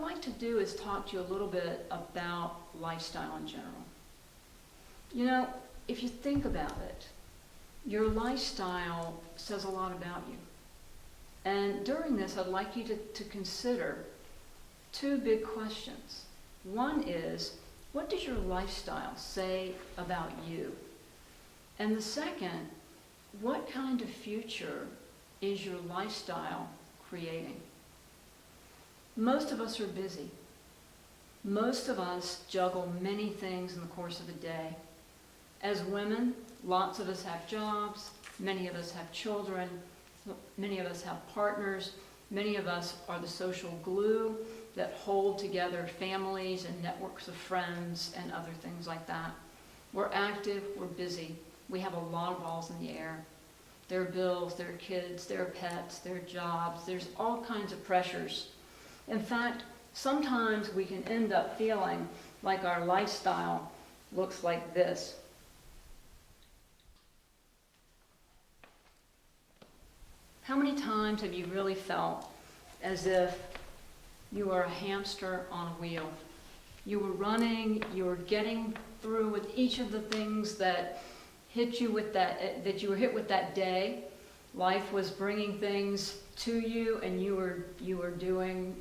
like to do is talk to you a little bit about lifestyle in general. You know, if you think about it, your lifestyle says a lot about you. And during this, I'd like you to consider two big questions. One is, what does your lifestyle say about you? And the second, what kind of future is your lifestyle creating? Most of us are busy. Most of us juggle many things in the course of a day. As women, lots of us have jobs, many of us have children, many of us have partners, many of us are the social glue that hold together families and networks of friends and other things like that. We're active, we're busy, we have a lot of balls in the air. There are bills, there are kids, there are pets, there are jobs, there's all kinds of pressures. In fact, sometimes we can end up feeling like our lifestyle looks like this. How many times have you really felt as if you were a hamster on a wheel? You were running, you were getting through with each of the things that hit you with that you were hit with that day. Life was bringing things to you, and you were doing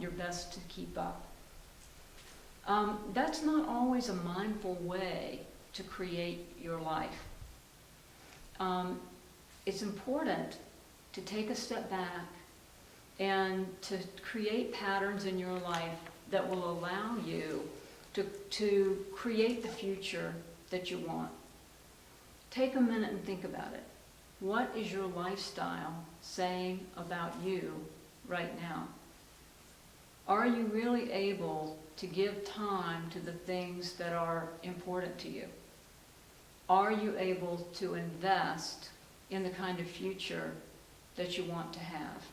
your best to keep up. That's not always a mindful way to create your life. It's important to take a step back and to create patterns in your life that will allow you to create the future that you want. Take a minute and think about it. What is your lifestyle saying about you right now? Are you really able to give time to the things that are important to you? Are you able to invest in the kind of future that you want to have?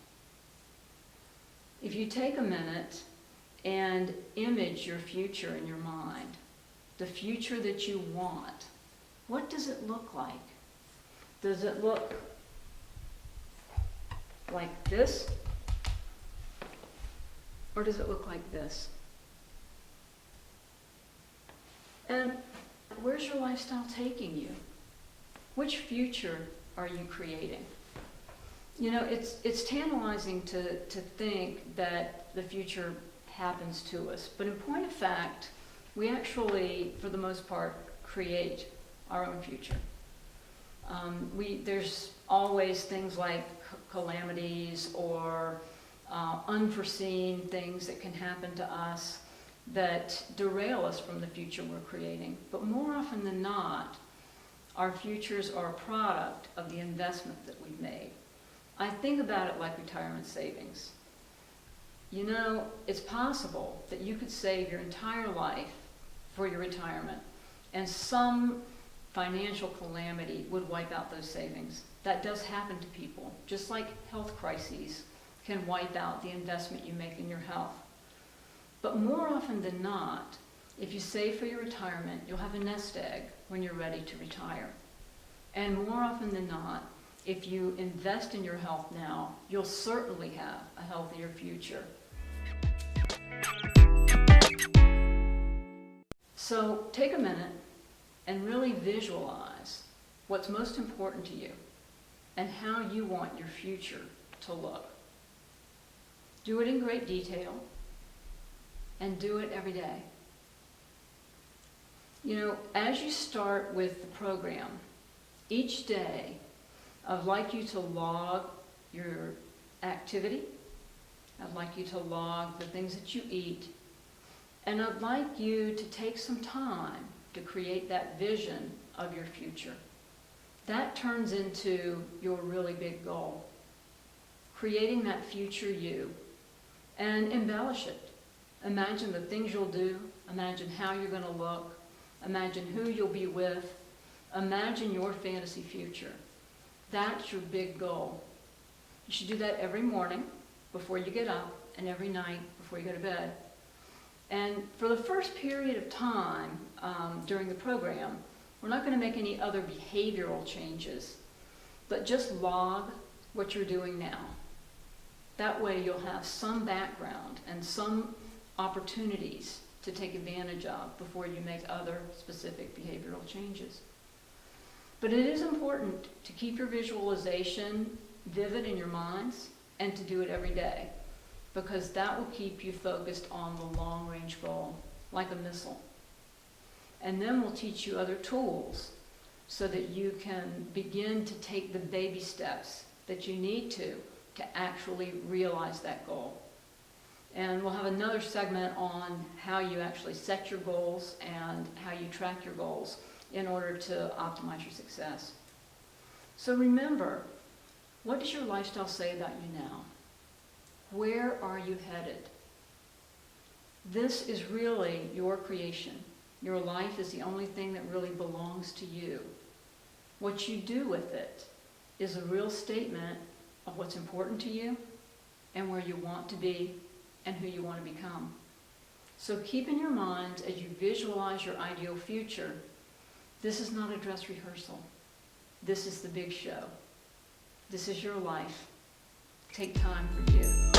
If you take a minute and image your future in your mind, the future that you want, what does it look like? Does it look like this? Or does it look like this? And where's your lifestyle taking you? Which future are you creating? You know, it's tantalizing to think that the future happens to us, but in point of fact, we actually, for the most part, create our own future. There's always things like calamities or unforeseen things that can happen to us that derail us from the future we're creating. But more often than not, our futures are a product of the investment that we've made. I think about it like retirement savings. You know, it's possible that you could save your entire life for your retirement, and some financial calamity would wipe out those savings. That does happen to people, just like health crises can wipe out the investment you make in your health. But more often than not, if you save for your retirement, you'll have a nest egg when you're ready to retire. And more often than not, if you invest in your health now, you'll certainly have a healthier future. So take a minute and really visualize what's most important to you and how you want your future to look. Do it in great detail and do it every day. You know, as you start with the program, each day, I'd like you to log your activity. I'd like you to log the things that you eat. And I'd like you to take some time to create that vision of your future. That turns into your really big goal. Creating that future you. And embellish it. Imagine the things you'll do. Imagine how you're going to look. Imagine who you'll be with. Imagine your fantasy future. That's your big goal. You should do that every morning before you get up and every night before you go to bed. And for the first period of time during the program, we're not going to make any other behavioral changes, but just log what you're doing now. That way you'll have some background and some opportunities to take advantage of before you make other specific behavioral changes. But it is important to keep your visualization vivid in your minds and to do it every day, because that will keep you focused on the long-range goal, like a missile. And then we'll teach you other tools so that you can begin to take the baby steps that you need to actually realize that goal. And we'll have another segment on how you actually set your goals and how you track your goals in order to optimize your success. So remember, what does your lifestyle say about you now? Where are you headed? This is really your creation. Your life is the only thing that really belongs to you. What you do with it is a real statement of what's important to you and where you want to be and who you want to become. So keep in your mind as you visualize your ideal future, this is not a dress rehearsal. This is the big show. This is your life. Take time for you.